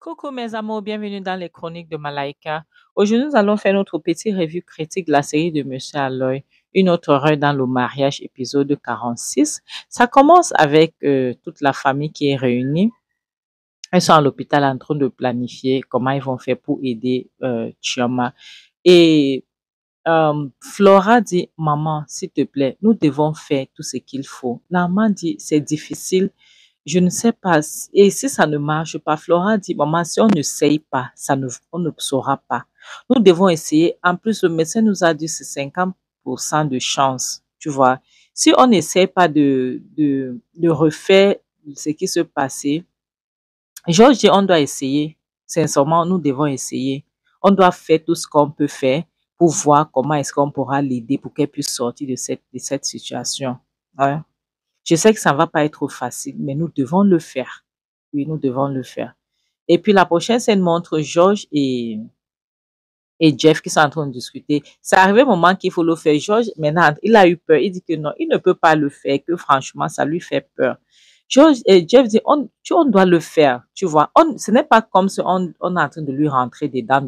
Coucou mes amours, bienvenue dans les chroniques de Malaika. Aujourd'hui, nous allons faire notre petite revue critique de la série de Monsieur Aloy, Une autre heure dans le mariage, épisode 46. Ça commence avec toute la famille qui est réunie. Ils sont à l'hôpital en train de planifier comment ils vont faire pour aider Chioma. Et Flora dit, maman, s'il te plaît, nous devons faire tout ce qu'il faut. La maman dit, c'est difficile, je ne sais pas. Et si ça ne marche pas, Flora dit, maman, si on n'essaye pas, on ne saura pas. Nous devons essayer. En plus, le médecin nous a dit c'est 50% de chance, tu vois. Si on n'essaie pas de refaire ce qui se passait, Georges dit, on doit essayer. Sincèrement, nous devons essayer. On doit faire tout ce qu'on peut faire pour voir comment est-ce qu'on pourra l'aider pour qu'elle puisse sortir de cette situation. Ouais. Je sais que ça ne va pas être facile, mais nous devons le faire. Oui, nous devons le faire. Et puis la prochaine scène montre Georges et Jeff qui sont en train de discuter. C'est arrivé au moment qu'il faut le faire. Georges, maintenant, il a eu peur. Il dit que non, il ne peut pas le faire, que franchement, ça lui fait peur. George et Jeff dit, on doit le faire, tu vois. Ce n'est pas comme si on est en train de lui rentrer dedans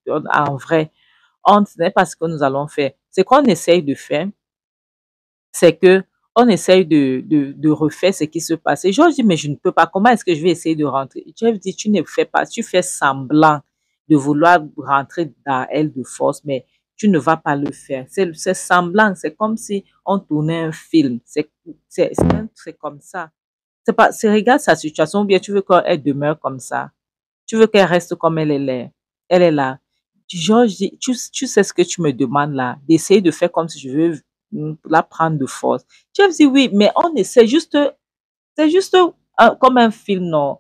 en vrai. Ce n'est pas ce que nous allons faire. Ce qu'on essaye de faire, c'est que on essaye de refaire ce qui se passe. Et George dit, mais je ne peux pas. Comment est-ce que je vais essayer de rentrer? Jeff dit, tu ne fais pas, tu fais semblant de vouloir rentrer dans elle de force, mais tu ne vas pas le faire. C'est semblant, c'est comme si on tournait un film. C'est comme ça. Regarde sa situation, ou bien tu veux qu'elle demeure comme ça. Tu veux qu'elle reste comme elle est là. Elle est là. George dit, tu sais ce que tu me demandes là, d'essayer de faire comme si je veux la prendre de force. Jeff dit oui, mais on essaie juste, c'est juste comme un film, non.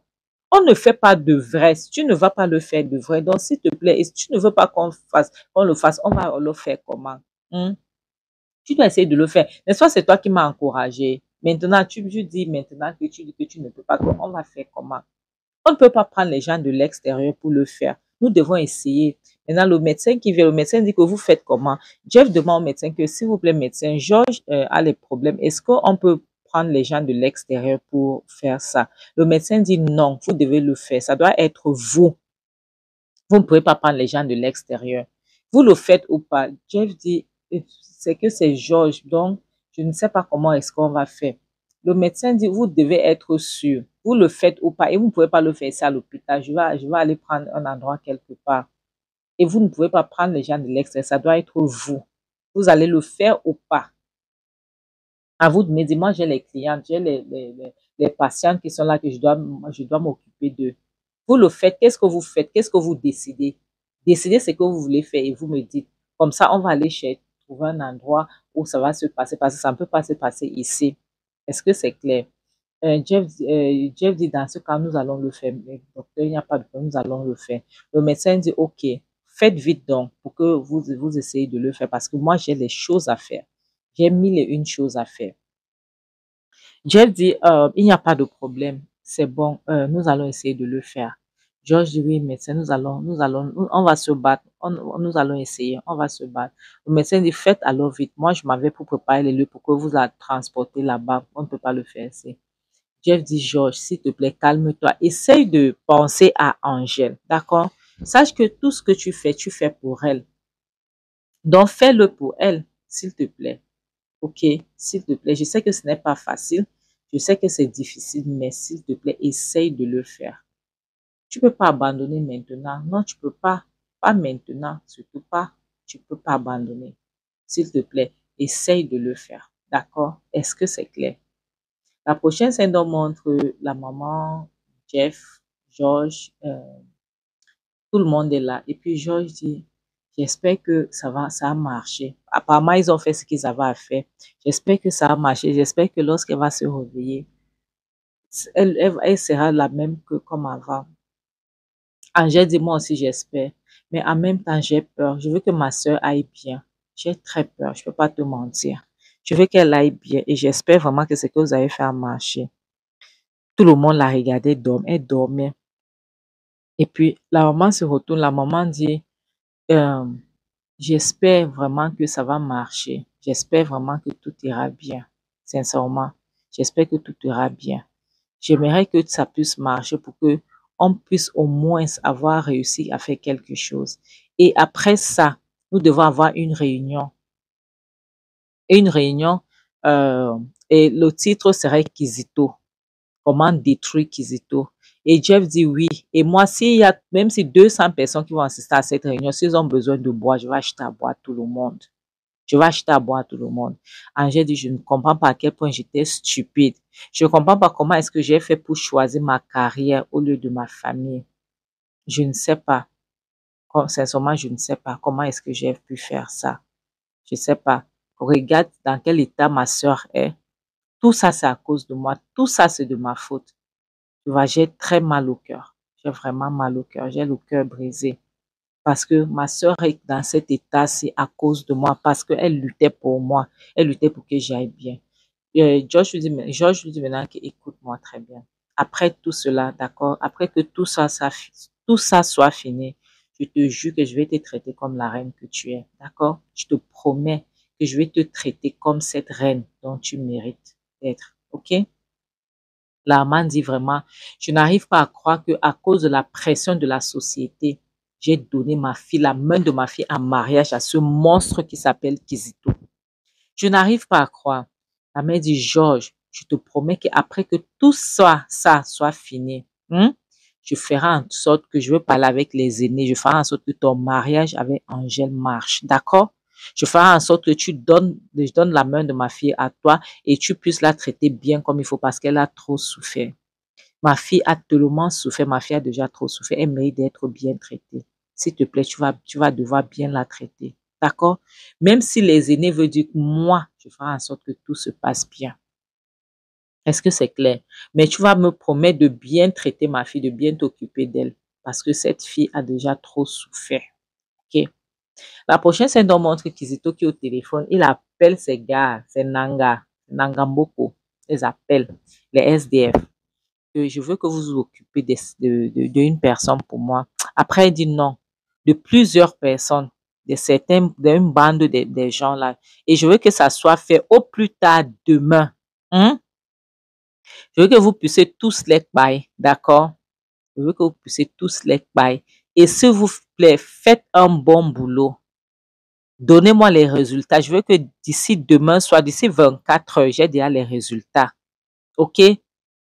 On ne fait pas de vrai. Si tu ne vas pas le faire de vrai, donc s'il te plaît, et si tu ne veux pas qu'on le fasse, on va le faire comment? Hmm? Tu dois essayer de le faire. N'est-ce pas, c'est toi qui m'as encouragé. Maintenant, je dis maintenant que tu dis que tu ne peux pas, on va faire comment? On ne peut pas prendre les gens de l'extérieur pour le faire. Nous devons essayer. Maintenant, le médecin qui vient, le médecin dit que vous faites comment? Jeff demande au médecin que, s'il vous plaît, médecin, Georges a les problèmes. Est-ce qu'on peut prendre les gens de l'extérieur pour faire ça? Le médecin dit non, vous devez le faire. Ça doit être vous. Vous ne pouvez pas prendre les gens de l'extérieur. Vous le faites ou pas? Jeff dit, c'est que c'est Georges, donc je ne sais pas comment est-ce qu'on va faire. Le médecin dit, vous devez être sûr. Vous le faites ou pas. Et vous ne pouvez pas le faire ici à l'hôpital. Je vais aller prendre un endroit quelque part. Et vous ne pouvez pas prendre les gens de l'extérieur. Ça doit être vous. Vous allez le faire ou pas. À vous de me dire, moi j'ai les clients, j'ai les patients qui sont là que je dois m'occuper d'eux. Vous le faites, qu'est-ce que vous faites? Qu'est-ce que vous décidez? Décidez ce que vous voulez faire et vous me dites. Comme ça, on va aller trouver un endroit où ça va se passer parce que ça ne peut pas se passer ici. Est-ce que c'est clair? Jeff dit, dans ce cas, nous allons le faire. Mais docteur, il n'y a pas de problème, nous allons le faire. Le médecin dit, OK, faites vite donc pour que vous essayez de le faire parce que moi, j'ai les choses à faire. J'ai mille et une choses à faire. Jeff dit, il n'y a pas de problème, c'est bon, nous allons essayer de le faire. George dit, oui, médecin, on va se battre, nous allons essayer, on va se battre. Le médecin dit, faites alors vite. Moi, je m'en vais pour préparer les lieux pour que vous la transportez là-bas. On ne peut pas le faire ici. Jeff dit, George, s'il te plaît, calme-toi. Essaye de penser à Angèle, d'accord? Sache que tout ce que tu fais pour elle. Donc, fais-le pour elle, s'il te plaît. OK, s'il te plaît, je sais que ce n'est pas facile, je sais que c'est difficile, mais s'il te plaît, essaye de le faire. Tu ne peux pas abandonner maintenant. Non, tu ne peux pas. Pas maintenant, surtout pas. Tu ne peux pas abandonner. S'il te plaît, essaye de le faire. D'accord? Est-ce que c'est clair? La prochaine scène montre la maman, Jeff, George, tout le monde est là. Et puis George dit, j'espère que ça a marché. Apparemment, ils ont fait ce qu'ils avaient à faire. J'espère que ça a marché. J'espère que lorsqu'elle va se réveiller, elle sera la même que comme avant. Angèle dit, moi aussi, j'espère. Mais en même temps, j'ai peur. Je veux que ma soeur aille bien. J'ai très peur. Je ne peux pas te mentir. Je veux qu'elle aille bien. Et j'espère vraiment que ce que vous avez fait a marché. Tout le monde la regardait dormir. Elle dormait. Et puis, la maman se retourne. La maman dit, euh, j'espère vraiment que ça va marcher. J'espère vraiment que tout ira bien. Sincèrement, j'espère que tout ira bien. J'aimerais que ça puisse marcher pour que on puisse au moins avoir réussi à faire quelque chose. Et après ça, nous devons avoir une réunion. Une réunion, euh, et le titre serait Kizito. Comment détruire Kizito? Et Jeff dit oui. Et moi, s'il y a, même si 200 personnes qui vont assister à cette réunion, s'ils ont besoin de boire, je vais acheter à boire à tout le monde. Je vais acheter à boire à tout le monde. Angèle dit, je ne comprends pas à quel point j'étais stupide. Je ne comprends pas comment est-ce que j'ai fait pour choisir ma carrière au lieu de ma famille. Je ne sais pas. Sincèrement, je ne sais pas comment est-ce que j'ai pu faire ça. Je ne sais pas. Regarde dans quel état ma sœur est. Tout ça, c'est à cause de moi. Tout ça, c'est de ma faute. Tu vois, j'ai très mal au cœur. J'ai vraiment mal au cœur. J'ai le cœur brisé. Parce que ma sœur est dans cet état, c'est à cause de moi. Parce qu'elle luttait pour moi. Elle luttait pour que j'aille bien. George lui dit maintenant que écoute-moi très bien. Après tout cela, d'accord, après que tout ça soit fini, je te jure que je vais te traiter comme la reine que tu es, d'accord? Je te promets que je vais te traiter comme cette reine dont tu mérites d'être, ok? L'armand dit vraiment, je n'arrive pas à croire que à cause de la pression de la société, j'ai donné ma fille, la main de ma fille en mariage à ce monstre qui s'appelle Kizito. Je n'arrive pas à croire. La mère dit, Georges, je te promets qu'après que tout ça soit fini, je ferai en sorte que je veux parler avec les aînés. Je ferai en sorte que ton mariage avec Angèle marche. D'accord? Je ferai en sorte que je donne la main de ma fille à toi et tu puisses la traiter bien comme il faut parce qu'elle a trop souffert. Ma fille a tellement souffert. Ma fille a déjà trop souffert. Elle mérite d'être bien traitée. S'il te plaît, tu vas devoir bien la traiter. D'accord? Même si les aînés veulent dire que moi, je ferai en sorte que tout se passe bien. Est-ce que c'est clair? Mais tu vas me promettre de bien traiter ma fille, de bien t'occuper d'elle. Parce que cette fille a déjà trop souffert. OK? La prochaine scène dont montre Kizito qui est au téléphone, il appelle ses gars, c'est Nangamboko. Ils appellent les SDF. Je veux que vous vous occupez d'une personne pour moi. Après, il dit non, de plusieurs personnes, d'une bande des gens là. Et je veux que ça soit fait au plus tard demain. Je veux que vous puissiez tous les bailler, d'accord? Je veux que vous puissiez tous les bailler. Et s'il vous plaît, faites un bon boulot. Donnez-moi les résultats. Je veux que d'ici demain soir, d'ici 24 heures, j'ai déjà les résultats. OK?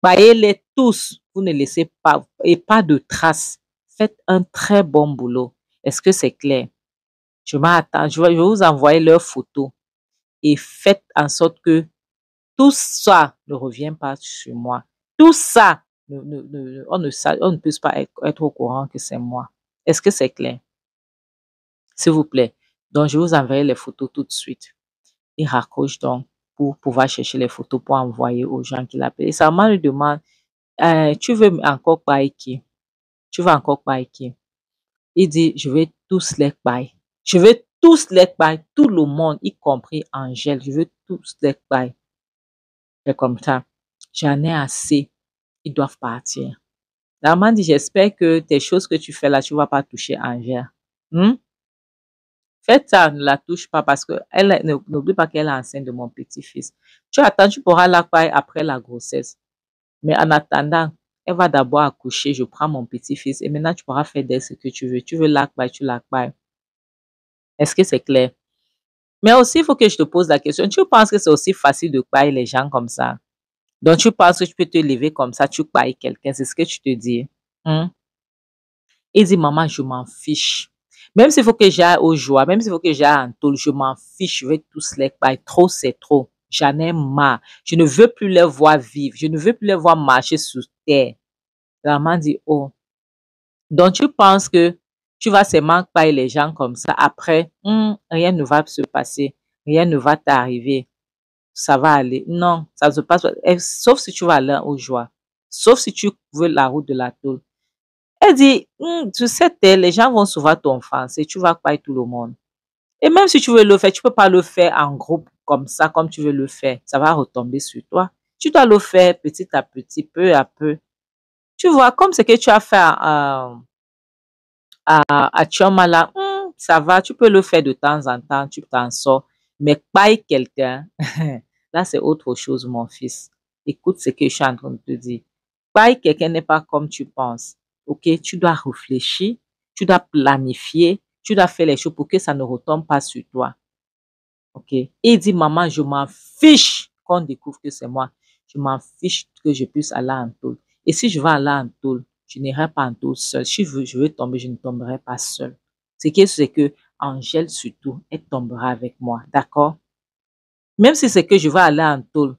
Baillez-les tous. Vous ne laissez pas, et pas de traces. Faites un très bon boulot. Est-ce que c'est clair? Je m'attends. Je vais vous envoyer leurs photos et faites en sorte que tout ça ne revienne pas sur moi. Tout ça, on ne peut pas être au courant que c'est moi. Est-ce que c'est clair? S'il vous plaît. Donc, je vous enverrai les photos tout de suite. Il raccroche donc pour pouvoir chercher les photos pour envoyer aux gens qui l'appellent. Et ça me demande, tu veux encore payer qui? Tu veux encore payer qui? Il dit, je vais tous les payer. Je veux tous les payer, tout le monde, y compris Angèle. Je veux tous les payer. C'est comme ça. J'en ai assez. Ils doivent partir. L'amant dit, j'espère que tes choses que tu fais là, tu ne vas pas toucher Angèle. Faites ça, ne la touche pas parce que n'oublie pas qu'elle est enceinte de mon petit-fils. Tu attends, tu pourras la payer après la grossesse. Mais en attendant, elle va d'abord accoucher, je prends mon petit-fils et maintenant tu pourras faire d'elle ce que tu veux. Tu veux l'accueillir, tu l'accueilles. Est-ce que c'est clair? Mais aussi, il faut que je te pose la question. Tu penses que c'est aussi facile de payer les gens comme ça? Donc, tu penses que tu peux te lever comme ça, tu payes quelqu'un, c'est ce que tu te dis? Il dit, maman, je m'en fiche. Même s'il faut que j'aille aux joies, même s'il faut que j'aille en tôle, je m'en fiche, je vais tous les payer. Trop, c'est trop. J'en ai marre. Je ne veux plus les voir vivre. Je ne veux plus les voir marcher sous terre. La maman dit, oh. Donc, tu penses que tu vas seulement payer les gens comme ça. Après, rien ne va se passer. Rien ne va t'arriver. Ça va aller. Non, ça ne se passe pas. Sauf si tu vas aller aux joies. Sauf si tu veux la route de la tôle. Elle dit, tu sais, les gens vont souvent t'offenser. Tu vas payer tout le monde. Et même si tu veux le faire, tu peux pas le faire en groupe comme ça, comme tu veux le faire. Ça va retomber sur toi. Tu dois le faire petit à petit, peu à peu. Tu vois, comme ce que tu as fait à Chioma là, ça va, tu peux le faire de temps en temps, tu t'en sors. Mais paye quelqu'un, là c'est autre chose, mon fils. Écoute ce que je suis en train de te dire. Paye quelqu'un n'est pas comme tu penses. Ok, tu dois réfléchir, tu dois planifier, tu dois faire les choses pour que ça ne retombe pas sur toi. Ok. Et il dit, maman, je m'en fiche qu'on découvre que c'est moi. Je m'en fiche que je puisse aller en tôle. Et si je vais aller en tôle, je n'irai pas en tôle seule. Si je veux tomber, je ne tomberai pas seule. Ce qui est, c'est que Angèle, surtout, elle tombera avec moi. D'accord? Même si c'est que je vais aller en tôle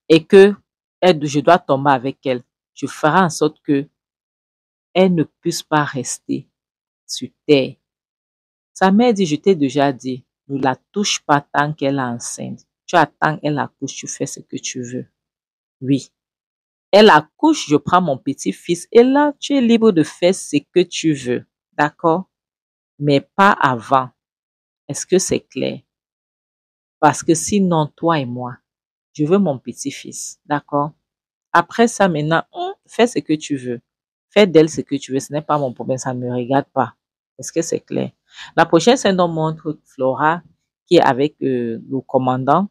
et que je dois tomber avec elle, je ferai en sorte que elle ne puisse pas rester sur terre. Sa mère dit, je t'ai déjà dit, ne la touche pas tant qu'elle est enceinte. Tu attends, elle accouche, tu fais ce que tu veux. Oui. Elle accouche, je prends mon petit-fils et là, tu es libre de faire ce que tu veux. D'accord? Mais pas avant. Est-ce que c'est clair? Parce que sinon, toi et moi, je veux mon petit-fils. D'accord? Après ça, maintenant, fais ce que tu veux. Fais d'elle ce que tu veux. Ce n'est pas mon problème. Ça ne me regarde pas. Est-ce que c'est clair? La prochaine scène nous montre Flora qui est avec le commandant.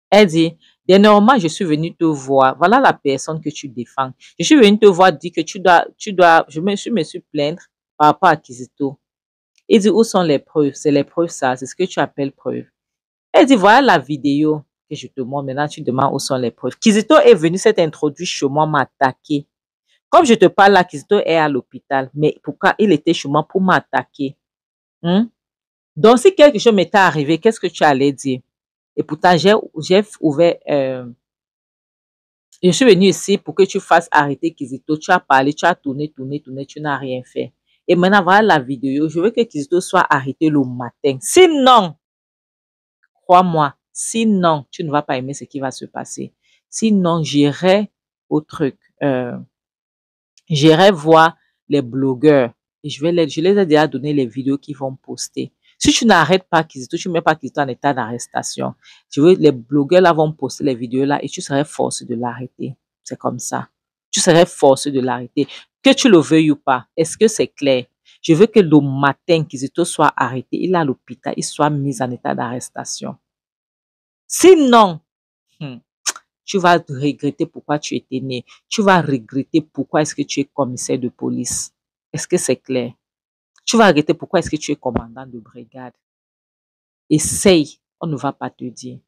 Elle dit, dernièrement, je suis venue te voir. Voilà la personne que tu défends. Je suis venue te voir dire que je me suis plaindre par rapport à Kizito. Il dit, où sont les preuves? C'est les preuves, ça. C'est ce que tu appelles preuves. Elle dit, voilà la vidéo que je te montre. Maintenant, tu demandes où sont les preuves. Kizito est venu s'être introduit chez moi, m'attaquer. Comme je te parle là, Kizito est à l'hôpital. Mais pourquoi il était chez moi pour m'attaquer? Hein? Donc, si quelque chose m'était arrivé, qu'est-ce que tu allais dire? Et pourtant, j'ai ouvert, je suis venue ici pour que tu fasses arrêter Kizito. Tu as parlé, tu as tourné, tu n'as rien fait. Et maintenant, voilà la vidéo. Je veux que Kizito soit arrêté le matin. Sinon, crois-moi, sinon, tu ne vas pas aimer ce qui va se passer. Sinon, j'irai au truc. J'irai voir les blogueurs et je les ai déjà donné les vidéos qu'ils vont poster. Si tu n'arrêtes pas Kizito, tu ne mets pas Kizito en état d'arrestation, les blogueurs là vont poster les vidéos là et tu serais forcé de l'arrêter. C'est comme ça. Tu serais forcé de l'arrêter. Que tu le veuilles ou pas. Est-ce que c'est clair? Je veux que le matin, Kizito soit arrêté. Il est à l'hôpital. Il soit mis en état d'arrestation. Sinon, tu vas regretter pourquoi tu étais né. Tu vas regretter pourquoi est-ce que tu es commissaire de police. Est-ce que c'est clair? Tu vas regretter pourquoi est-ce que tu es commandant de brigade. Essaye, on ne va pas te dire.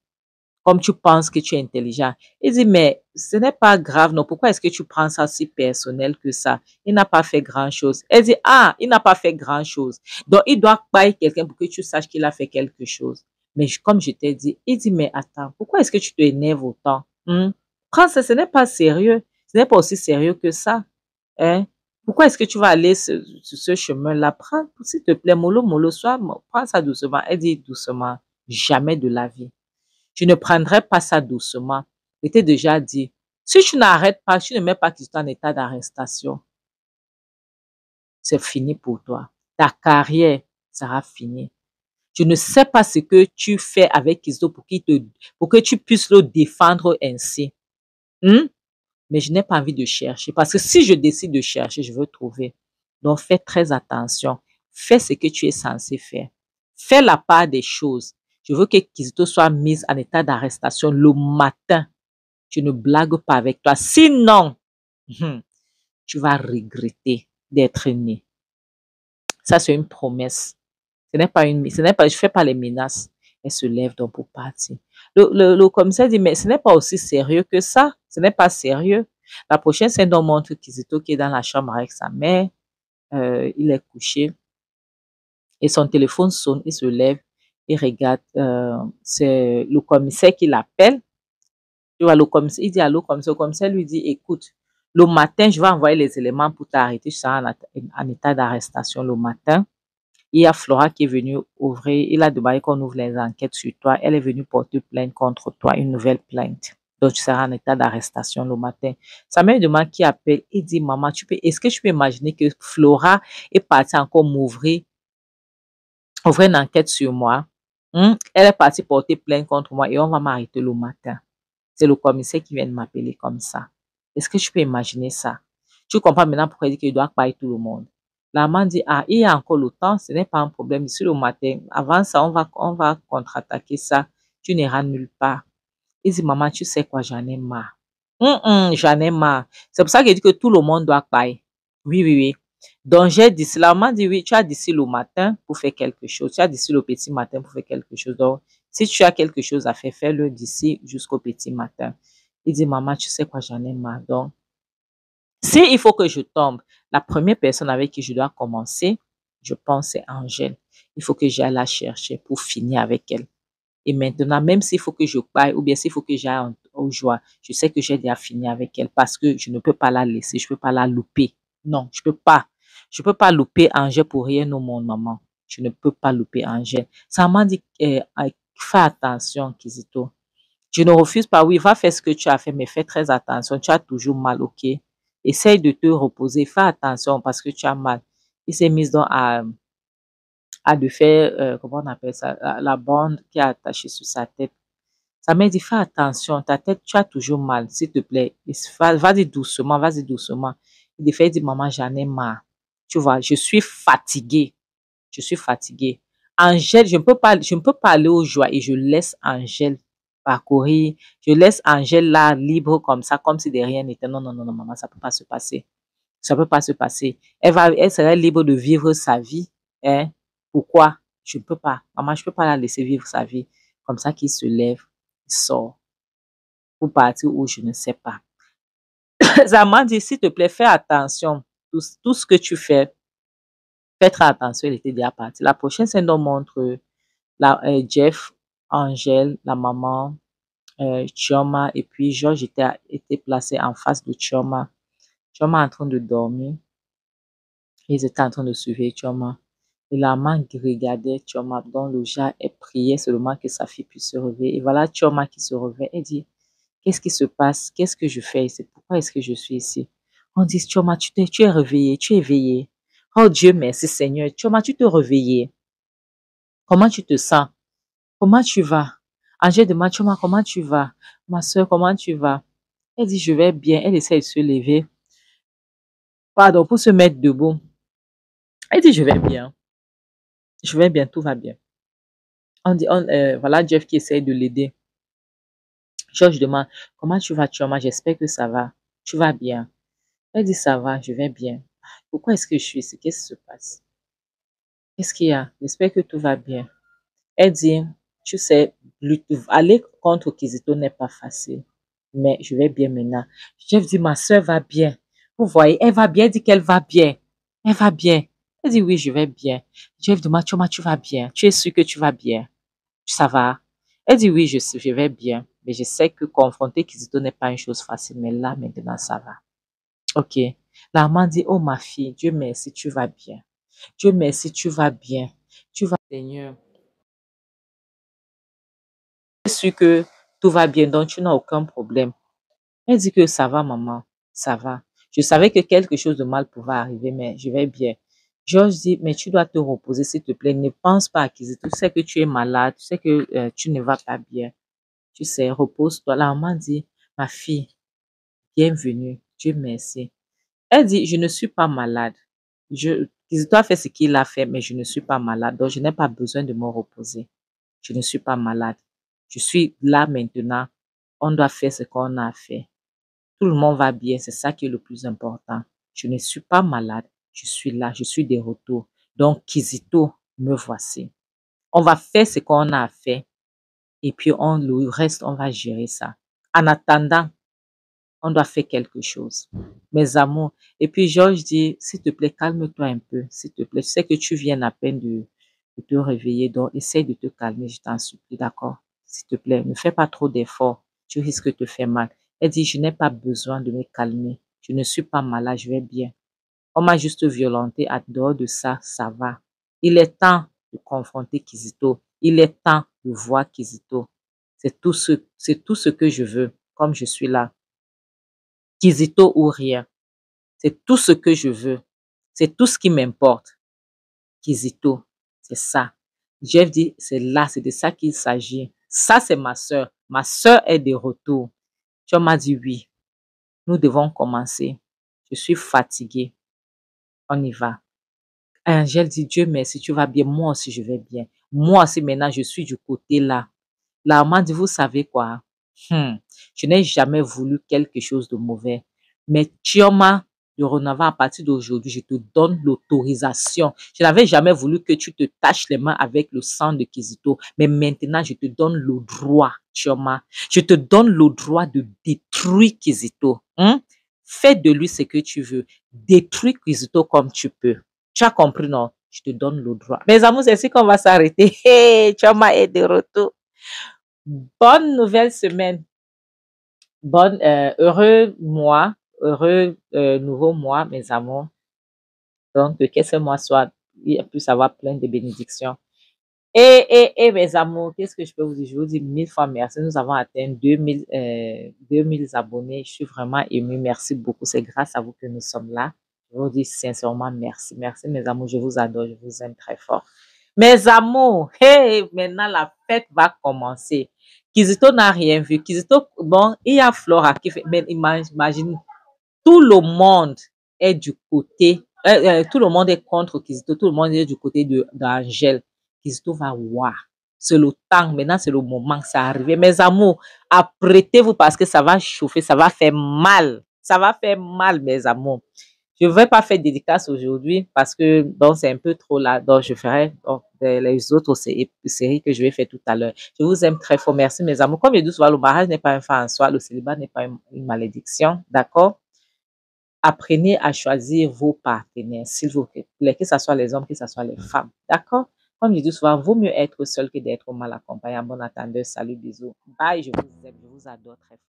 Comme tu penses que tu es intelligent. Il dit, mais ce n'est pas grave, non. Pourquoi est-ce que tu prends ça si personnel que ça? Il n'a pas fait grand-chose. Elle dit, ah, il n'a pas fait grand-chose. Donc, il doit payer quelqu'un pour que tu saches qu'il a fait quelque chose. Mais comme je t'ai dit, il dit, mais attends, pourquoi est-ce que tu te énerves autant? Prends ça, ce n'est pas sérieux. Ce n'est pas aussi sérieux que ça. Hein? Pourquoi est-ce que tu vas aller sur ce chemin-là? Prends, s'il te plaît, mollo, prends ça doucement. Elle dit doucement, jamais de la vie. Je ne prendrai pas ça doucement. Je t'ai déjà dit, si tu n'arrêtes pas, tu ne mets pas Kizito en état d'arrestation, c'est fini pour toi. Ta carrière sera finie. Je ne sais pas ce que tu fais avec Kizito pour que tu puisses le défendre ainsi. Mais je n'ai pas envie de chercher. Parce que si je décide de chercher, je veux trouver. Donc, fais très attention. Fais ce que tu es censé faire. Fais la part des choses. Je veux que Kizito soit mis en état d'arrestation le matin. Je ne blague pas avec toi. Sinon, tu vas regretter d'être né. Ça, c'est une promesse. Je fais pas les menaces. Elle se lève donc pour partir. Le commissaire dit, mais ce n'est pas aussi sérieux que ça. Ce n'est pas sérieux. La prochaine scène nous montre Kizito qui est dans la chambre avec sa mère. Il est couché. Et son téléphone sonne. Il se lève. Il regarde. C'est le commissaire qui l'appelle. Tu vois, il dit allô, commissaire. Le commissaire lui dit, écoute, le matin, je vais envoyer les éléments pour t'arrêter. Tu seras en état d'arrestation le matin. Il y a Flora qui est venue ouvrir, il a demandé qu'on ouvre les enquêtes sur toi. Elle est venue porter plainte contre toi, une nouvelle plainte. Donc, tu seras en état d'arrestation le matin. Sa mère demande qui appelle. Il dit, maman, est-ce que tu peux imaginer que Flora est partie encore ouvrir une enquête sur moi? Elle est partie porter plainte contre moi et on va m'arrêter le matin. C'est le commissaire qui vient de m'appeler comme ça. Est-ce que tu peux imaginer ça? Tu comprends maintenant pourquoi il dit qu'il doit parler tout le monde. La maman dit, ah, il y a encore le temps, ce n'est pas un problème. Ici le matin, avant ça, on va contre-attaquer ça. Tu n'iras nulle part. Il dit, maman, tu sais quoi, j'en ai marre. J'en ai marre. C'est pour ça qu'il dit que tout le monde doit payer. Oui, oui, oui. Donc, j'ai dit, la maman dit, oui, tu as d'ici le matin pour faire quelque chose. Tu as d'ici le petit matin pour faire quelque chose. Donc, si tu as quelque chose à faire, fais-le d'ici jusqu'au petit matin. Il dit, maman, tu sais quoi, j'en ai marre. Donc, si il faut que je tombe, la première personne avec qui je dois commencer, je pense, c'est Angèle. Il faut que j'aille la chercher pour finir avec elle. Et maintenant, même s'il faut que je paye ou bien s'il faut que j'aille au joie, je sais que j'ai déjà fini avec elle parce que je ne peux pas la laisser, je ne peux pas la louper. Non, je peux pas. Je peux pas louper Angèle pour rien au monde, maman. Je ne peux pas louper Angèle. Ça m'a dit, fais attention, Kizito. Je ne refuse pas. Oui, va faire ce que tu as fait, mais fais très attention. Tu as toujours mal, ok? Essaye de te reposer. Fais attention parce que tu as mal. Il s'est mis donc à de faire, comment on appelle ça, la bande qui est attachée sur sa tête. Ça m'a dit, fais attention, ta tête, tu as toujours mal, s'il te plaît. Vas-y doucement, vas-y doucement. Il dit, maman, j'en ai marre. Tu vois, je suis fatiguée. Je suis fatiguée. Angèle, je ne peux pas aller au joie et je laisse Angèle parcourir. Je laisse Angèle là, libre comme ça, comme si de rien n'était. Non, non, non, non, maman, ça peut pas se passer. Ça peut pas se passer. Elle serait libre de vivre sa vie. Hein? Pourquoi? Je ne peux pas. Maman, je peux pas la laisser vivre sa vie. Comme ça qu'il se lève, il sort pour partir où je ne sais pas. Zaman dit, s'il te plaît, fais attention. Tout ce que tu fais, fais très attention. Elle était déjà partie. La prochaine scène nous montre Jeff, Angèle, la maman, Chioma, et puis Georges était placé en face de Chioma. Chioma en train de dormir. Ils étaient en train de surveiller Chioma. Et la maman regardait Chioma dans le jar et priait seulement que sa fille puisse se réveiller. Et voilà Chioma qui se réveille et dit, qu'est-ce qui se passe? Qu'est-ce que je fais ici? Pourquoi est-ce que je suis ici? On dit, Chioma, tu es réveillée, tu es éveillée. Oh Dieu, merci Seigneur. Chioma, tu te réveillée. Comment tu te sens? Comment tu vas? Angèle demande, Chioma, comment tu vas? Ma soeur, comment tu vas? Elle dit, je vais bien. Elle essaie de se lever. Pardon, pour se mettre debout. Elle dit, je vais bien. Je vais bien, tout va bien. Voilà Jeff qui essaie de l'aider. Georges demande, comment tu vas, Chioma? J'espère que ça va. Tu vas bien. Elle dit, ça va, je vais bien. Pourquoi est-ce que je suis ici? Qu'est-ce qui se passe? Qu'est-ce qu'il y a? J'espère que tout va bien. Elle dit, tu sais, aller contre Kizito n'est pas facile. Mais je vais bien maintenant. Jeff dit, ma soeur va bien. Vous voyez, elle va bien. Elle dit qu'elle va bien. Elle va bien. Elle dit, oui, je vais bien. Jeff demande, Chioma, tu vas bien. Tu es sûr que tu vas bien? Ça va? Elle dit, oui, je vais bien. Mais je sais que confronter Kizito n'est pas une chose facile. Mais là, maintenant, ça va. Ok. La maman dit, oh ma fille, Dieu merci, tu vas bien. Dieu merci, tu vas bien. Tu vas, Seigneur. Je suis sûr que tout va bien, donc tu n'as aucun problème. Elle dit que ça va, maman. Ça va. Je savais que quelque chose de mal pouvait arriver, mais je vais bien. Georges dit, mais tu dois te reposer, s'il te plaît. Ne pense pas à Kizito. Tu sais que tu es malade. Tu sais que tu ne vas pas bien. Tu sais, repose-toi. La maman dit, ma fille, bienvenue. Dieu merci. Elle dit, je ne suis pas malade. Kizito a fait ce qu'il a fait, mais je ne suis pas malade. Donc, je n'ai pas besoin de me reposer. Je ne suis pas malade. Je suis là maintenant. On doit faire ce qu'on a fait. Tout le monde va bien. C'est ça qui est le plus important. Je ne suis pas malade. Je suis là. Je suis de retour. Donc, Kizito, me voici. On va faire ce qu'on a fait. Et puis, le reste, on va gérer ça. En attendant, on doit faire quelque chose. Mes amours. Et puis Georges dit, s'il te plaît, calme-toi un peu, s'il te plaît. Je sais que tu viens à peine de te réveiller, donc essaye de te calmer, je t'en supplie, d'accord? S'il te plaît, ne fais pas trop d'efforts, tu risques de te faire mal. Elle dit, je n'ai pas besoin de me calmer, je ne suis pas malade, je vais bien. On m'a juste violenté, à dehors de ça, ça va. Il est temps de confronter Kizito, il est temps de voir Kizito. C'est tout ce que je veux, comme je suis là. Kizito ou rien. C'est tout ce que je veux. C'est tout ce qui m'importe. Kizito, c'est ça. Jeff dit, c'est là, c'est de ça qu'il s'agit. Ça, c'est ma soeur. Ma soeur est de retour. Tu m'as dit oui. Nous devons commencer. Je suis fatiguée. On y va. Angèle dit, Dieu merci, tu vas bien. Moi aussi, je vais bien. Moi aussi, maintenant, je suis du côté là. La maman dit, vous savez quoi? Je n'ai jamais voulu quelque chose de mauvais. Mais Chioma, dorénavant, à partir d'aujourd'hui, je te donne l'autorisation. Je n'avais jamais voulu que tu te taches les mains avec le sang de Kizito. Mais maintenant, je te donne le droit, Chioma. Je te donne le droit de détruire Kizito. Fais de lui ce que tu veux. Détruis Kizito comme tu peux. Tu as compris, non? Je te donne le droit. Mes amours, c'est ici qu'on va s'arrêter. Hey, Chioma est de retour. Bonne nouvelle semaine. Heureux mois, heureux nouveau mois, mes amours. Donc, que ce mois soit, il puisse avoir plein de bénédictions. Et mes amours, qu'est-ce que je peux vous dire? Je vous dis 1000 fois merci. Nous avons atteint 2000 abonnés. Je suis vraiment émue. Merci beaucoup. C'est grâce à vous que nous sommes là. Je vous dis sincèrement merci. Merci, mes amours. Je vous adore. Je vous aime très fort. Mes amours, hey, maintenant la fête va commencer. Kizito n'a rien vu. Kizito, bon, il y a Flora qui fait, mais imagine, tout le monde est du côté, tout le monde est contre Kizito, tout le monde est du côté d'Angèle. Kizito va voir. C'est le temps, maintenant c'est le moment que ça arrive. Mes amours, apprêtez-vous parce que ça va chauffer, ça va faire mal. Ça va faire mal, mes amours. Je ne vais pas faire dédicace aujourd'hui parce que donc c'est un peu trop là. Donc je ferai les autres séries que je vais faire tout à l'heure. Je vous aime très fort. Merci mes amours. Comme je dis souvent, le mariage n'est pas un fait en soi. Le célibat n'est pas une malédiction. D'accord? Apprenez à choisir vos partenaires, s'il vous plaît, que ce soit les hommes, que ce soit les femmes. D'accord? Comme je dis souvent, vaut mieux être seul que d'être mal accompagné. En bon attendeur, salut, bisous. Bye, je vous aime, je vous adore très fort.